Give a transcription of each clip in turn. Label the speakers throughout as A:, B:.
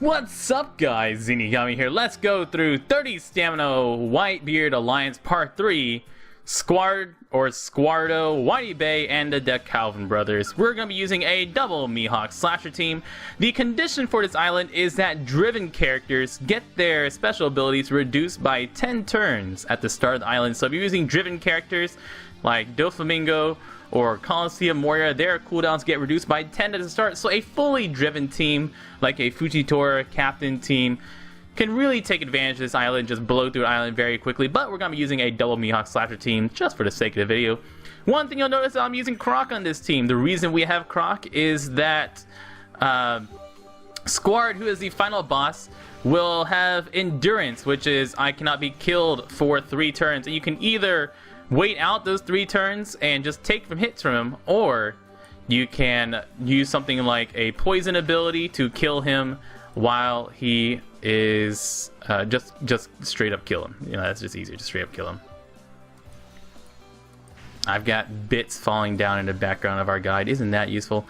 A: What's up, guys? Zeenigami here. Let's go through 30 Stamina Whitebeard Alliance Part 3, Squardo, Whitey Bay, and the Decalvan Brothers. We're going to be using a double Mihawk slasher team. The condition for this island is that driven characters get their special abilities reduced by 10 turns at the start of the island. So if you're using driven characters like Doflamingo or Coliseum Warrior, their cooldowns get reduced by 10 at the start. So a fully driven team, like a Fujitora captain team, can really take advantage of this island, just blow through an island very quickly. But we're going to be using a double Mihawk slasher team just for the sake of the video. One thing you'll notice is I'm using Croc on this team. The reason we have Croc is that Squard, who is the final boss, will have Endurance, which is I cannot be killed for 3 turns. And you can either wait out those 3 turns and just take from hits from him, or you can use something like a poison ability to kill him while he is just straight up kill him. You know, that's just easier to straight up kill him. I've got bits falling down in the background of our guide. Isn't that useful?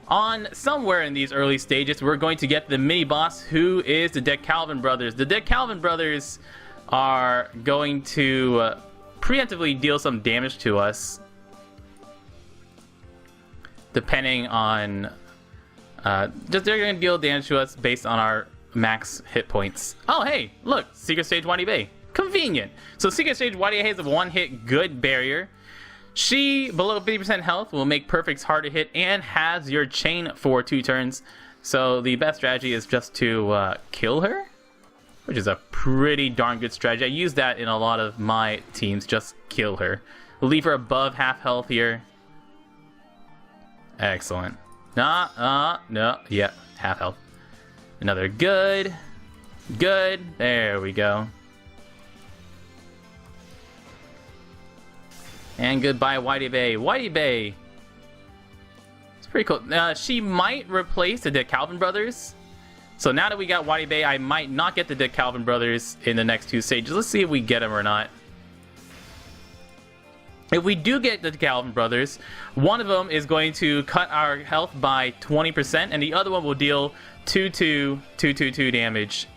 A: On somewhere in these early stages, we're going to get the mini boss, who is the Decalvan Brothers. The Decalvan Brothers are going to preemptively deal some damage to us, depending on they're going to deal damage to us based on our max hit points. Oh hey, look, Secret Stage Whitey Bay, convenient. So Secret Stage Whitey Bay has a one-hit good barrier. She, below 50% health, will make perfects hard to hit and has your chain for 2 turns. So the best strategy is just to kill her, which is a pretty darn good strategy. I use that in a lot of my teams. Just kill her. Leave her above half health here. Excellent. No, yeah, half health. Another good. There we go. And goodbye, Whitey Bay. Whitey Bay. It's pretty cool. She might replace the Decalvan Brothers. So now that we got Whitey Bay, I might not get the Decalvan Brothers in the next 2 stages. Let's see if we get them or not. If we do get the Decalvan Brothers, one of them is going to cut our health by 20%, and the other one will deal 2 damage.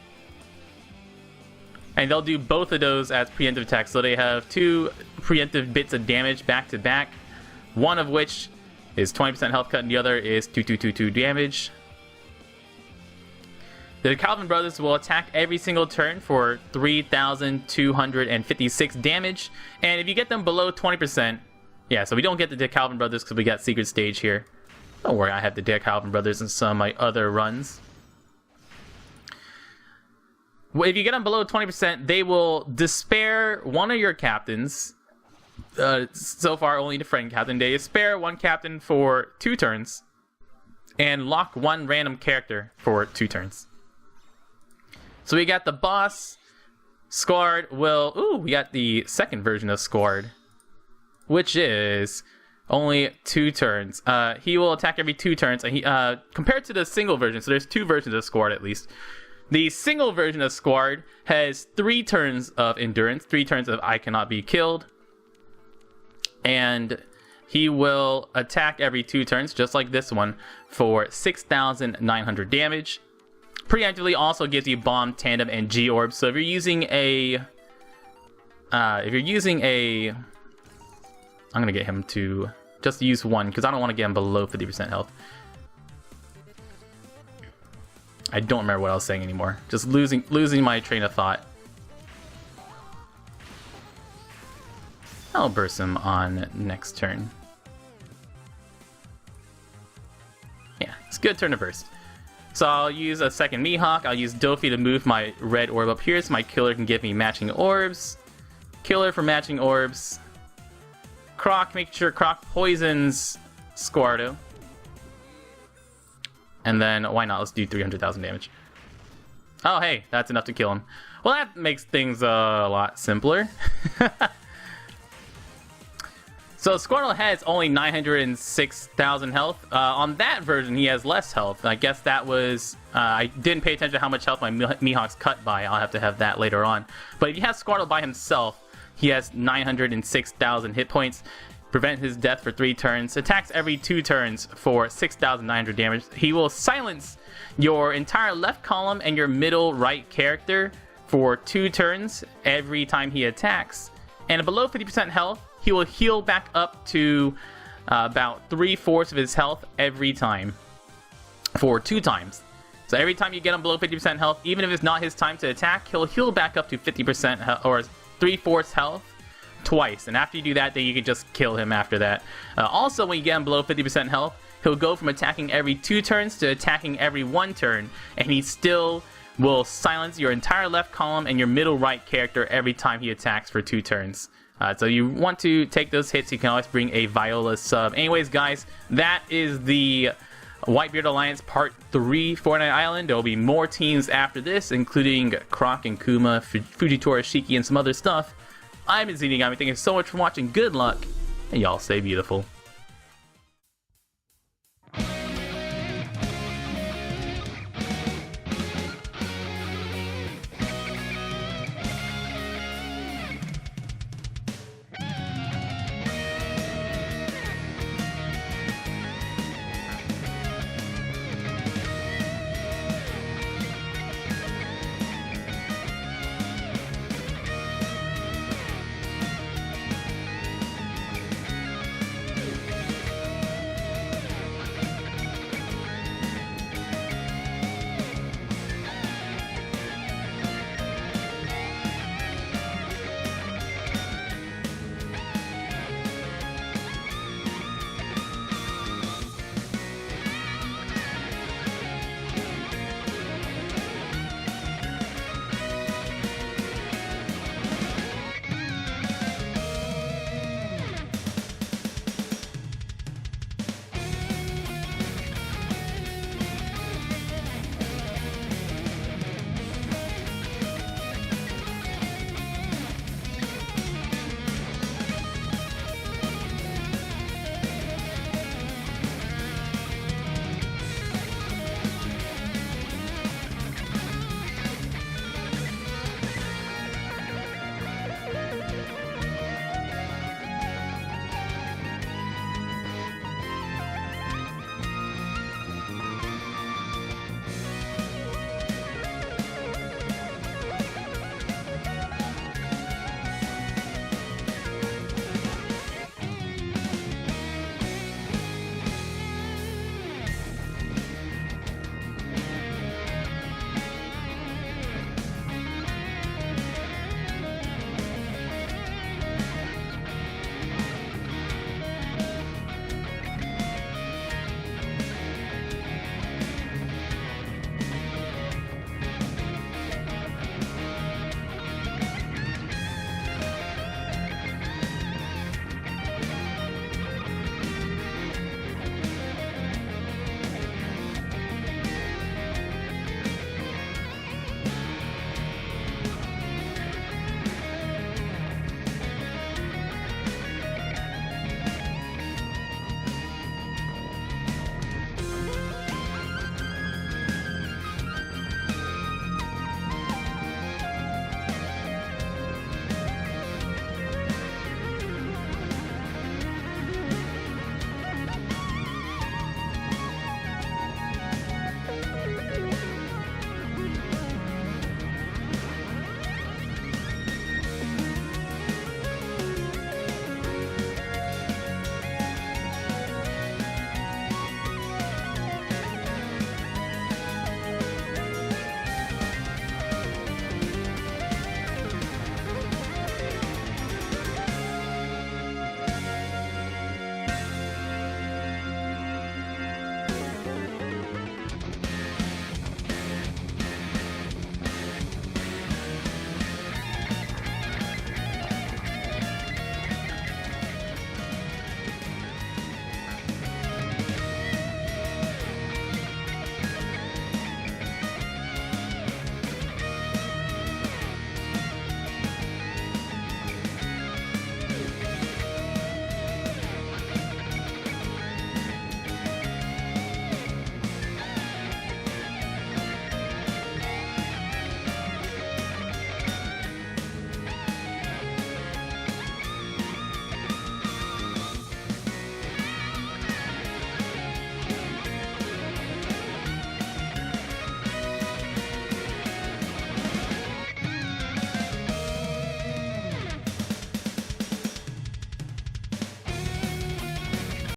A: And they'll do both of those as preemptive attacks. So they have 2 preemptive bits of damage back to back, one of which is 20% health cut, and the other is 2 damage. The Decalvan Brothers will attack every single turn for 3,256 damage. And if you get them below 20%, yeah, so we don't get the Decalvan Brothers because we got Secret Stage here. Don't worry, I have the Decalvan Brothers in some of my other runs. If you get them below 20%, they will despair one of your captains. So far, only the friend captain. They despair one captain for 2 turns and lock 1 random character for 2 turns. So we got the boss. Squard will... Ooh, we got the second version of Squard, which is only 2 turns. He will attack every 2 turns. And he, compared to the single version, so there's 2 versions of Squard at least. The single version of Squard has 3 turns of Endurance, 3 turns of I cannot be killed. And he will attack every 2 turns, just like this one, for 6,900 damage. Preemptively also gives you Bomb, Tandem, and G-Orb. So if you're using a... I'm going to get him to just use 1, because I don't want to get him below 50% health. I don't remember what I was saying anymore. Just losing my train of thought. I'll burst him on next turn. Yeah, it's a good turn to burst. So I'll use a second Mihawk. I'll use Dofi to move my red orb up here so my killer can give me matching orbs. Killer for matching orbs. Croc, make sure Croc poisons Squardo. And then, why not? Let's do 300,000 damage. Oh, hey, that's enough to kill him. Well, that makes things a lot simpler. So Squirtle has only 906,000 health. On that version, he has less health. I guess that was... I didn't pay attention to how much health my Mihawk's cut by. I'll have to have that later on. But if you have Squirtle by himself, he has 906,000 hit points. prevent his death for 3 turns, attacks every 2 turns for 6,900 damage. He will silence your entire left column and your middle right character for 2 turns every time he attacks. And below 50% health, he will heal back up to about 3/4 of his health every time for 2 times. So every time you get him below 50% health, even if it's not his time to attack, he'll heal back up to 50% or 3/4 health twice. And after you do that, then you can just kill him after that. Also, when you get him below 50% health, he'll go from attacking every 2 turns to attacking every 1 turn, and he still will silence your entire left column and your middle right character every time he attacks for 2 turns. So you want to take those hits, you can always bring a Viola sub. Anyways, guys, that is the Whitebeard Alliance Part 3 Fortnite Island. There will be more teams after this, including Croc and Kuma, Fujitora, Shiki, and some other stuff. I'm Zeenigami. Thank you so much for watching. Good luck, and y'all stay beautiful.